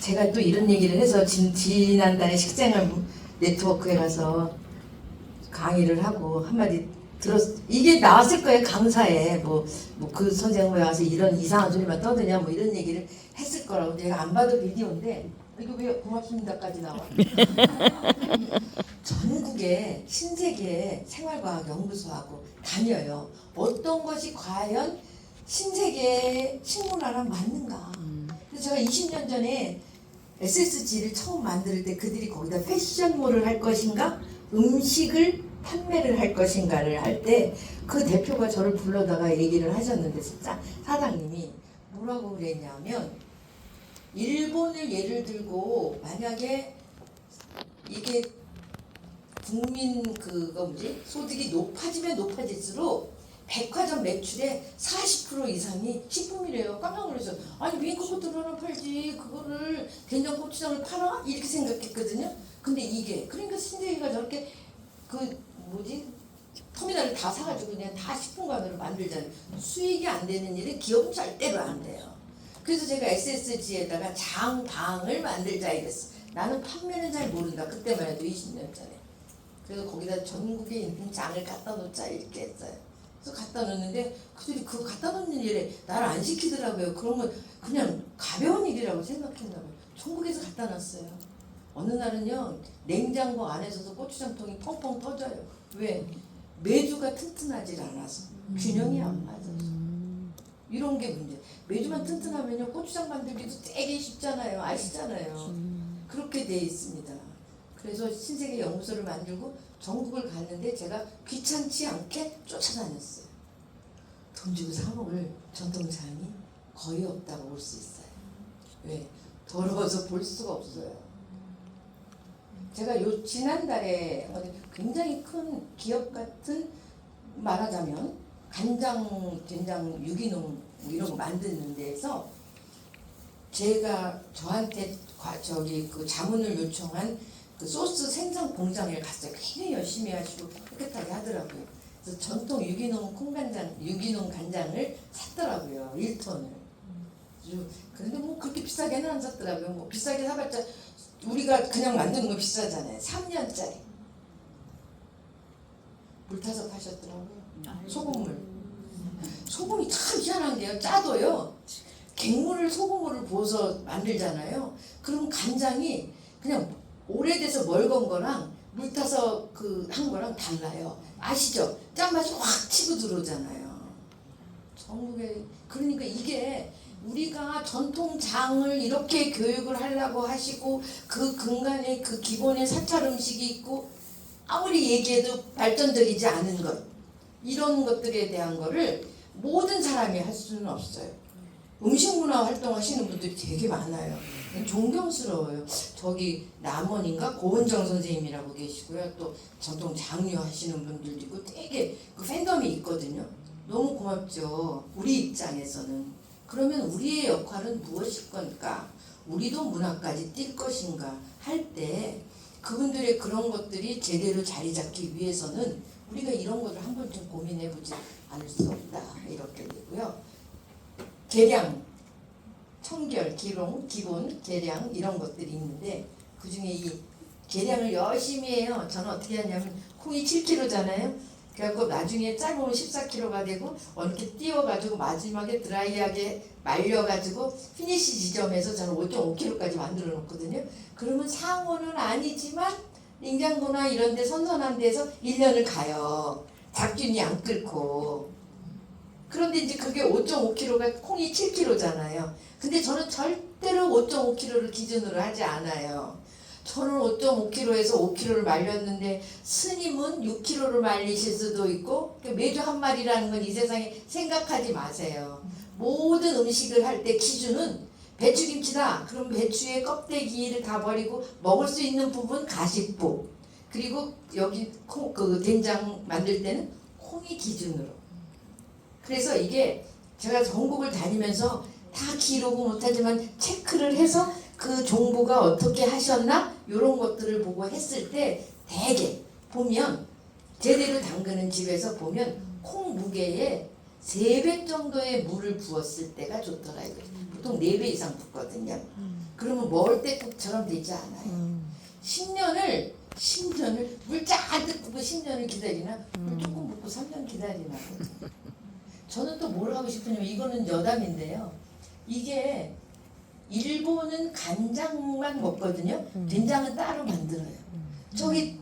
제가 또 이런 얘기를 해서 지난달에 식생활 네트워크에 가서 강의를 하고 한마디 이게 나왔을 거예요. 강사에 뭐 그 선생님 왜 와서 이런 이상한 소리만 떠드냐 뭐 이런 얘기를 했을 거라고. 내가 안 봐도 비디오인데 이거 왜 고맙습니다까지 나와. 전국에 신세계 생활과학연구소하고 다녀요. 어떤 것이 과연 신세계 식문화랑 맞는가. 그래서 제가 20년 전에 SSG를 처음 만들 때 그들이 거기다 패션몰을 할 것인가 음식을 판매를 할 것인가를 할 때 그 대표가 저를 불러다가 얘기를 하셨는데 진짜 사장님이 뭐라고 그랬냐면, 일본을 예를 들고 만약에 이게 국민 그거 뭐지 소득이 높아지면 높아질수록 백화점 매출의 40% 이상이 식품이래요. 깜짝 놀랐어요. 아니 윙크포트로는 팔지 그거를 된장 고추장을 팔아? 이렇게 생각했거든요. 근데 이게 그러니까 신세계가 저렇게 그 뭐지 터미널을 다 사가지고 그냥 다 식품관으로 만들잖아요. 수익이 안 되는 일은 기업은 절대로 안 돼요. 그래서 제가 SSG에다가 장방을 만들자 이랬어. 나는 판매는 잘 모른다. 그때만 해도 20년 전에. 그래서 거기다 전국에 있는 장을 갖다 놓자 이렇게 했어요. 그래서 갖다 놓는데 그들이 그거 갖다 놓는 일에 나를 안 시키더라고요. 그런 건 그냥 가벼운 일이라고 생각했나 봐요. 전국에서 갖다 놨어요. 어느 날은요 냉장고 안에서도 고추장통이 펑펑 터져요. 왜? 메주가 튼튼하지 않아서 균형이 안 맞아서. 이런 게 문제. 메주만 튼튼하면요 고추장 만들기도 되게 쉽잖아요. 아시잖아요. 그렇게 돼 있습니다. 그래서 신세계 연구소를 만들고 전국을 갔는데 제가 귀찮지 않게 쫓아다녔어요. 돈 주고 사 먹을 전통장이 거의 없다고 볼 수 있어요. 왜? 더러워서 볼 수가 없어요. 제가 지난달에 굉장히 큰 기업 같은, 말하자면 간장, 된장, 유기농 이런 거 만드는 데에서 제가 저한테 그 자문을 요청한 그 소스 생산 공장에 갔어요. 굉장히 열심히 하시고 깨끗하게 하더라고요. 그래서 전통 유기농 콩간장, 유기농 간장을 샀더라고요. 1톤을. 그런데 뭐 그렇게 비싸게는 안 샀더라고요. 뭐 비싸게 사봤자 우리가 그냥 만드는 거 비싸잖아요. 3년짜리. 물 타서 파셨더라고요. 소금물. 소금이 참 희한한 게요. 짜도요. 갱물을 소금물을 부어서 만들잖아요. 그럼 간장이 그냥 오래돼서 멀건 거랑 물 타서 그 한 거랑 달라요. 아시죠? 짠맛이 확 치고 들어오잖아요. 전국에. 그러니까 이게 우리가 전통장을 이렇게 교육을 하려고 하시고 그 근간에 그 기본의 사찰 음식이 있고 아무리 얘기해도 발전적이지 않은 것, 이런 것들에 대한 거를 모든 사람이 할 수는 없어요. 음식문화 활동하시는 분들이 되게 많아요. 존경스러워요. 저기 남원인가 고은정 선생님이라고 계시고요. 또 전통 장류 하시는 분들도 있고 되게 그 팬덤이 있거든요. 너무 고맙죠. 우리 입장에서는. 그러면 우리의 역할은 무엇일 건가? 우리도 문화까지 뛸 것인가? 할 때 그분들의 그런 것들이 제대로 자리 잡기 위해서는 우리가 이런 것을 한 번쯤 고민해보지 않을 수 없다. 이렇게 되고요. 계량, 청결, 기본, 계량 이런 것들이 있는데 그중에 이 계량을 열심히 해요. 저는 어떻게 하냐면 콩이 7kg잖아요. 그래갖고 나중에 짧으면 14kg가 되고 이렇게 띄워가지고 마지막에 드라이하게 말려가지고 피니시 지점에서 저는 5.5kg까지 만들어 놓거든요. 그러면 상온은 아니지만 냉장고나 이런 데 선선한 데서 1년을 가요. 잡균이 안 끓고. 그런데 이제 그게 5.5kg가 콩이 7kg잖아요. 근데 저는 절대로 5.5kg를 기준으로 하지 않아요. 저는 5.5kg에서 5kg를 말렸는데 스님은 6kg를 말리실 수도 있고, 매주 한 마리라는 건 이 세상에 생각하지 마세요. 모든 음식을 할 때 기준은 배추김치다. 그럼 배추의 껍데기를 다 버리고 먹을 수 있는 부분 가십부. 그리고 여기 그 된장 만들 때는 콩이 기준으로. 그래서 이게 제가 전국을 다니면서 다 기록은 못하지만 체크를 해서 그 정보가 어떻게 하셨나 이런 것들을 보고 했을 때 대개 보면 제대로 담그는 집에서 보면 콩 무게에 3배 정도의 물을 부었을 때가 좋더라 이거. 보통 4배 이상 붓거든요. 그러면 먹을 때국처럼 되지 않아요. 10년을 물 잔뜩 붓고 10년을 기다리나 물 조금 붓고 3년 기다리나. 저는 또 뭘 하고 싶으냐면 이거는 여담인데요. 이게 일본은 간장만 먹거든요. 된장은 따로 만들어요. 저기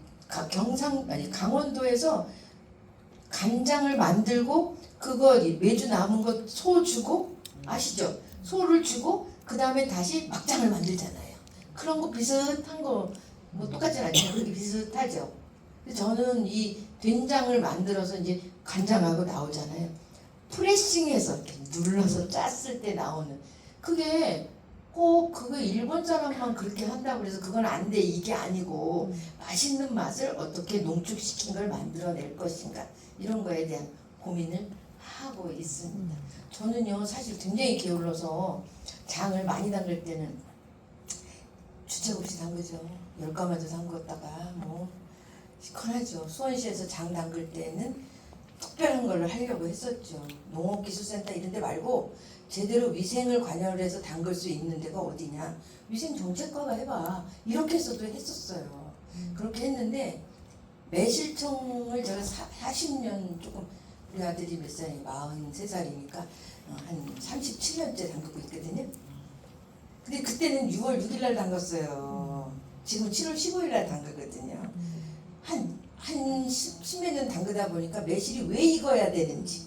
강원도에서 간장을 만들고 그거 매주 남은 거 소 주고 아시죠? 소를 주고 그 다음에 다시 막장을 만들잖아요. 그런 거 비슷한 거 뭐 똑같진 않지만 그렇게 비슷하죠. 저는 이 된장을 만들어서 이제 간장하고 나오잖아요. 프레싱해서 이렇게 눌러서 짰을 때 나오는 그게 꼭 그거 일본 사람만 그렇게 한다고 해서 그건 안 돼. 이게 아니고 맛있는 맛을 어떻게 농축시킨 걸 만들어낼 것인가 이런 거에 대한 고민을 하고 있습니다. 저는요 사실 굉장히 게을러서 장을 많이 담글 때는 주책 없이 담그죠. 10가마도 담갔다가 뭐 시원하죠. 수원시에서 장 담글 때는 특별한 걸로 하려고 했었죠. 농업기술센터 이런 데 말고 제대로 위생을 관여를 해서 담글 수 있는 데가 어디냐. 위생정책과가 해봐. 이렇게 해서도 했었어요. 그렇게 했는데 매실청을 제가 40년 조금 우리 아들이 몇 살이 43살이니까 한 37년째 담그고 있거든요. 근데 그때는 6월 6일 날 담갔어요. 지금 7월 15일 날 담그거든요. 한 십몇 년 담그다 보니까 매실이 왜 익어야 되는지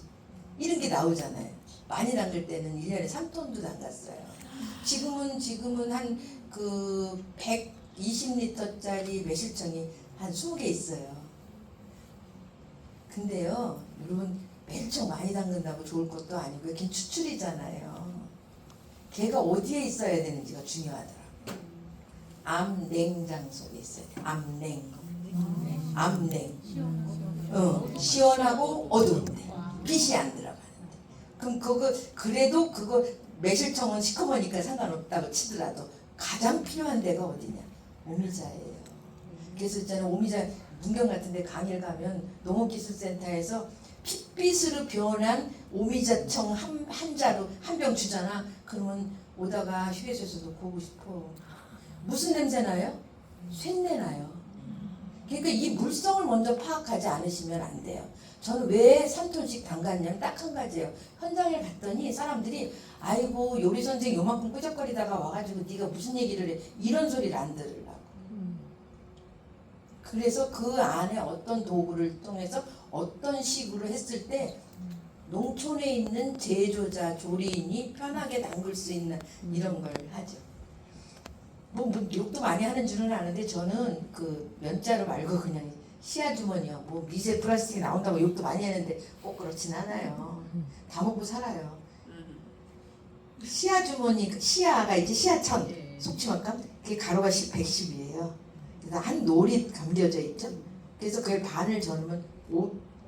이런 게 나오잖아요. 많이 담글 때는 1년에 3톤도 담갔어요. 지금은 한 그 120리터짜리 매실청이 한 20개 있어요. 근데요, 여러분 매실청 많이 담근다고 좋을 것도 아니고 걔 추출이잖아요. 걔가 어디에 있어야 되는지가 중요하더라고요. 암냉 장소에 있어요. 암냉. 시원하고 어두운데 빛이 안 들어가는데. 그럼 그래도 그거 매실청은 시커머니까 상관없다고 치더라도 가장 필요한 데가 어디냐? 오미자예요. 그래서 있잖아요. 오미자 문경 같은 데 강의를 가면 농업기술센터에서 핏빛으로 변한 오미자청 한 자루 한 병 주잖아. 그러면 오다가 휴게소에서도 보고 싶어. 무슨 냄새 나요? 쇳내 나요. 그러니까 이 물성을 먼저 파악하지 않으시면 안 돼요. 저는 왜 3톤씩 담갔냐면 딱 한 가지예요. 현장에 갔더니 사람들이 아이고 요리 선생 요만큼 끄적거리다가 와가지고 네가 무슨 얘기를 해 이런 소리를 안 들으려고. 그래서 그 안에 어떤 도구를 통해서 어떤 식으로 했을 때 농촌에 있는 제조자 조리인이 편하게 담글 수 있는 이런 걸 하죠. 뭐 욕도 많이 하는 줄은 아는데 저는 그 면자루 말고 그냥 시아 주머니요. 뭐 미세 플라스틱이 나온다고 욕도 많이 하는데 꼭 그렇진 않아요. 다 먹고 살아요. 시아 주머니, 시아가 이제 시아천 속치만큼 그게 가로가 110이에요. 그래서 한 놀이 감겨져 있죠. 그래서 그걸 반을 저으면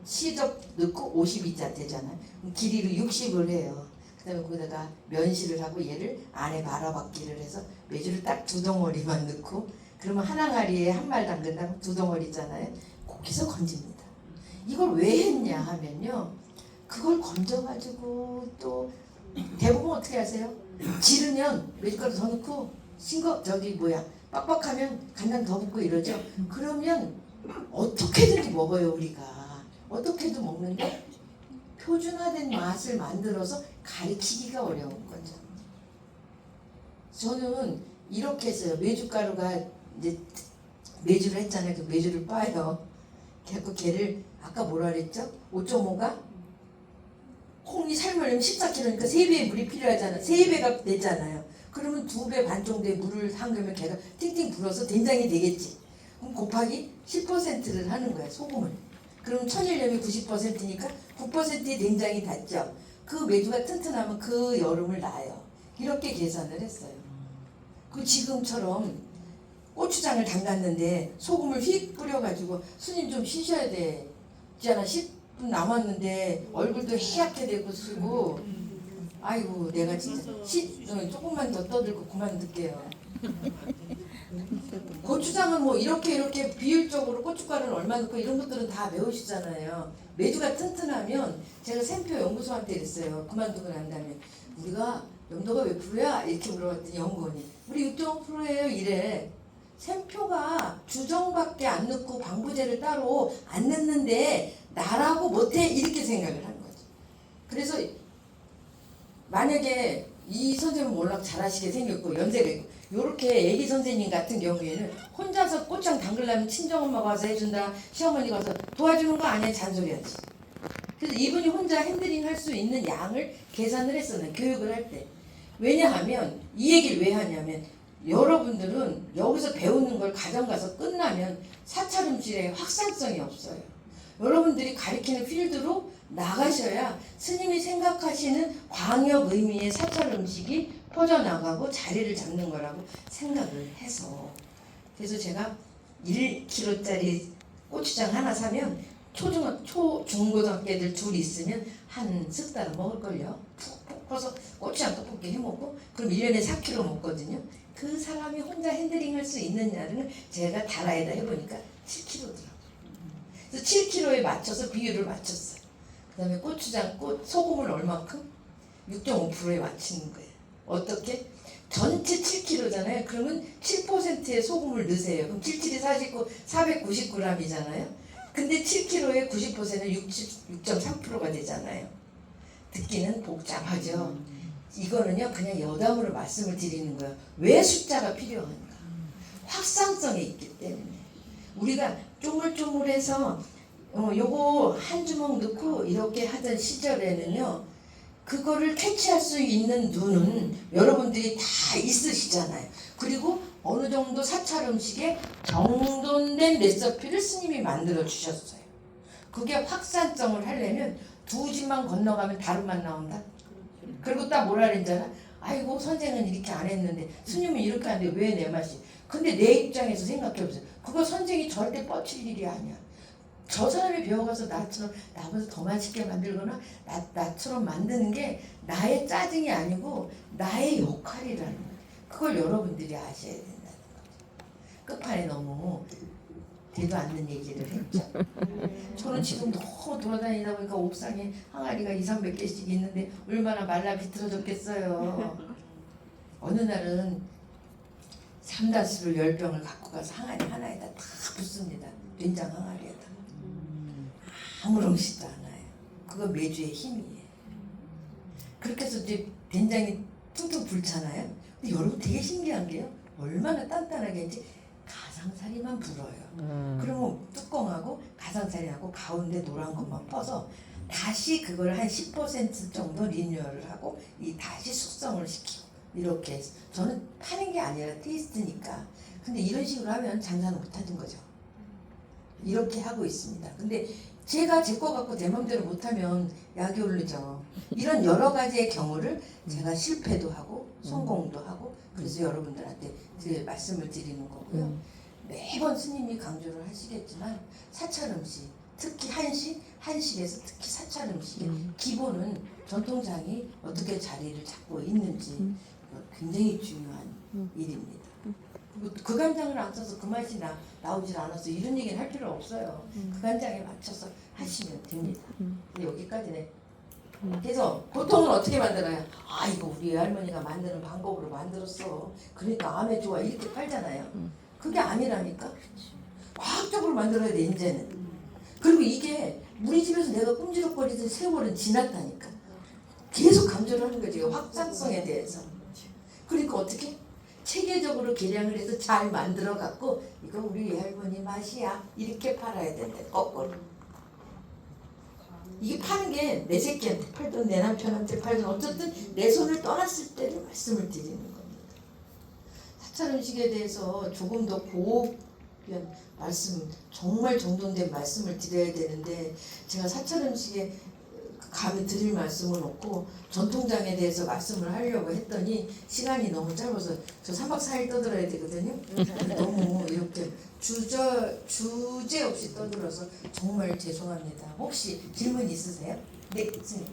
시접 넣고 52자 되잖아요. 길이를 60을 해요. 그 다음에 거기다가 면실을 하고 얘를 안에 말아박기를 해서 메주를 딱 2덩어리만 넣고 그러면 한 항아리에 한 말 담근다면 2덩어리잖아요. 거기서 건집니다. 이걸 왜 했냐 하면요. 그걸 건져가지고 또 대부분 어떻게 하세요? 지르면 메주가루 더 넣고 빡빡하면 간장 더 붓고 이러죠. 그러면 어떻게든지 먹어요 우리가. 어떻게도 먹는데 표준화된 맛을 만들어서 가리키기가 어려운 거죠. 저는 이렇게 했어요. 메주가루가 이제 메주를 했잖아요. 그 메주를 빻아요. 그래서 걔를 아까 뭐라 그랬죠? 5.5가 콩이 삶으려면 14kg니까 3배의 물이 필요하잖아요. 3배가 되잖아요. 그러면 2배 반 정도의 물을 담그면 걔가 팅팅 불어서 된장이 되겠지. 그럼 곱하기 10%를 하는 거야. 소금을. 그럼 천일염이 90%니까 9%의 된장이 닿죠. 그 메주가 튼튼하면 그 여름을 놔요. 이렇게 계산을 했어요. 그 지금처럼 고추장을 담갔는데 소금을 휙 뿌려가지고 스님 좀 쉬셔야 돼. 있잖아 10분 남았는데 얼굴도 하얗게 되고 쓰고 아이고 내가 진짜 조금만 더 떠들고 그만둘게요. 고추장은 뭐 이렇게 비율적으로 고춧가루는 얼마 넣고 이런 것들은 다 배우시잖아요. 메주가 튼튼하면 제가 샘표 연구소한테 그랬어요. 그만두고 난 다음에 우리가 염도가 몇 프로야? 이렇게 물어봤더니 연구원이 우리 6.5%예요 이래. 샘표가 주정밖에 안 넣고 방부제를 따로 안 넣는데 나라고 못해 이렇게 생각을 하는 거죠. 그래서 만약에 이 선생님은 워낙 잘하시게 생겼고 연세가 있고 요렇게 애기 선생님 같은 경우에는 혼자서 꽃장 담글려면 친정엄마가 와서 해준다 시어머니가 와서 도와주는 거 아니야 잔소리하지. 그래서 이분이 혼자 핸들링 할 수 있는 양을 계산을 했었는 교육을 할 때. 왜냐하면 이 얘기를 왜 하냐면 여러분들은 여기서 배우는 걸 가정 가서 끝나면 사찰 음식의 확산성이 없어요. 여러분들이 가리키는 필드로 나가셔야 스님이 생각하시는 광역 의미의 사찰 음식이 퍼져나가고 자리를 잡는 거라고 생각을 해서 그래서 제가 1kg짜리 고추장 하나 사면 중고등학교 애들 둘이 있으면 한 석 달은 먹을걸요. 푹푹 퍼서 고추장 떡볶이 해먹고 그럼 1년에 4kg 먹거든요. 그 사람이 혼자 핸들링 할 수 있느냐를 제가 다라에다 해보니까 7kg더라고요. 그래서 7kg에 맞춰서 비율을 맞췄어요. 그 다음에 고추장, 소금을 얼마큼? 6.5%에 맞추는 거예요. 어떻게? 전체 7kg잖아요. 그러면 7%의 소금을 넣으세요. 그럼 77이 49, 490g이잖아요. 근데 7kg에 90%는 6.3%가 되잖아요. 듣기는 복잡하죠. 이거는요 그냥 여담으로 말씀을 드리는 거예요. 왜 숫자가 필요한가? 확산성이 있기 때문에. 우리가 쪼물쪼물해서 요거 한 주먹 넣고 이렇게 하던 시절에는요 그거를 캐치할 수 있는 눈은 여러분들이 다 있으시잖아요. 그리고 어느 정도 사찰 음식에 정돈된 레시피를 스님이 만들어 주셨어요. 그게 확산성을 하려면 두 집만 건너가면 다른 맛 나온다. 그리고 딱 뭐라 그랬잖아. 아이고 선생은 이렇게 안 했는데 스님은 이렇게 하는데 왜 내 맛이. 근데 내 입장에서 생각해보세요. 그거 선생이 절대 뻗칠 일이 아니야. 저 사람이 배워가서 나처럼 나보다 더 맛있게 만들거나 나처럼 만드는 게 나의 짜증이 아니고 나의 역할이라는 거예요. 그걸 여러분들이 아셔야 된다는 거죠. 끝판에 너무 되도 않는 얘기를 했죠. 저는 지금 너무 돌아다니다 보니까 옥상에 항아리가 200~300개씩 있는데 얼마나 말라 비틀어졌겠어요. 어느 날은 삼다수를 10병을 갖고 가서 항아리 하나에다 다 붓습니다. 된장 항아리에다. 아무렇지도 않아요. 그거 매주의 힘이에요. 그렇게 해서 이제 된장이 퉁퉁 불잖아요. 근데 여러분 되게 신기한 게요. 얼마나 단단하게 했지 가상사리만 불어요. 그러면 뚜껑하고 가상사리하고 가운데 노란 것만 퍼서 다시 그걸 한 10% 정도 리뉴얼을 하고 이 다시 숙성을 시키고 이렇게 해서 저는 파는 게 아니라 테이스트니까. 근데 이런 식으로 하면 장사는 못하는 거죠. 이렇게 하고 있습니다. 근데 제가 제 거 갖고 내 맘대로 못하면 약이 오르죠. 이런 여러 가지의 경우를 제가 실패도 하고 성공도 하고 그래서 여러분들한테 말씀을 드리는 거고요. 매번 스님이 강조를 하시겠지만 사찰 음식, 특히 한식에서 특히 사찰 음식의 기본은 전통장이 어떻게 자리를 잡고 있는지 굉장히 중요한 일입니다. 그 간장을 안 써서 그 맛이 나오질 않아서 이런 얘기는 할 필요 없어요. 그 간장에 맞춰서 하시면 됩니다. 여기까지네. 그래서 보통은 어떻게 만들어요? 아 이거 우리 할머니가 만드는 방법으로 만들었어. 그러니까 암에 좋아 이렇게 팔잖아요. 그게 아니라니까. 과학적으로 만들어야 돼 이제는. 그리고 이게 우리 집에서 내가 꼼지락거리던 세월은 지났다니까. 계속 강조를 하는 거지 확장성에 대해서. 그러니까 어떻게? 체계적으로 계량을 해서 잘 만들어 갖고 이거 우리 할머니 맛이야 이렇게 팔아야 된대. 거꾸로. 이게 파는 게 내 새끼한테 팔든 내 남편한테 팔든 어쨌든 내 손을 떠났을 때를 말씀을 드리는 겁니다. 사찰 음식에 대해서 조금 더 고급한 말씀, 정말 정돈된 말씀을 드려야 되는데 제가 사찰 음식에 감히 드릴 말씀은 없고 전통장에 대해서 말씀을 하려고 했더니 시간이 너무 짧아서 저 3박 4일 떠들어야 되거든요. 너무 이렇게 주제 없이 떠들어서 정말 죄송합니다. 혹시 질문 있으세요? 네, 선생님.